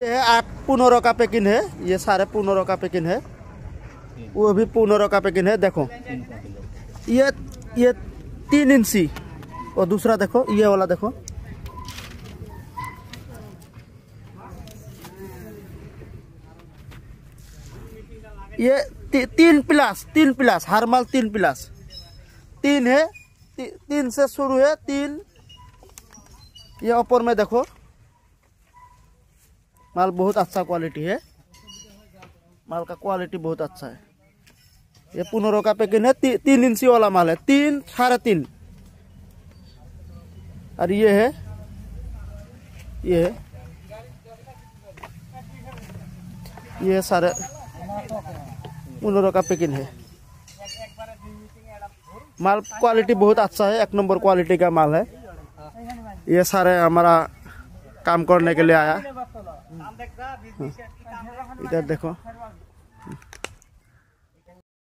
ये 15 का पैकिंग है, ये सारे 15 का पैकिंग है, वो भी 15 का पैकिंग है। देखो ये 3 इंची, और दूसरा देखो ये वाला देखो, ये 3 प्लस हर माल 3 प्लस 3 है, 3 से शुरू है 3। ये ऊपर में देखो माल बहुत अच्छा क्वालिटी है, माल का क्वालिटी बहुत अच्छा है। ये 15 का पैकिंग है, 3 इंची वाला माल है, 3 3.5। और ये है, ये सारे 15 का पैकिंग है। माल क्वालिटी बहुत अच्छा है, 1 नंबर क्वालिटी का माल है। ये सारे हमारा काम करने के लिए आया। इधर देखो।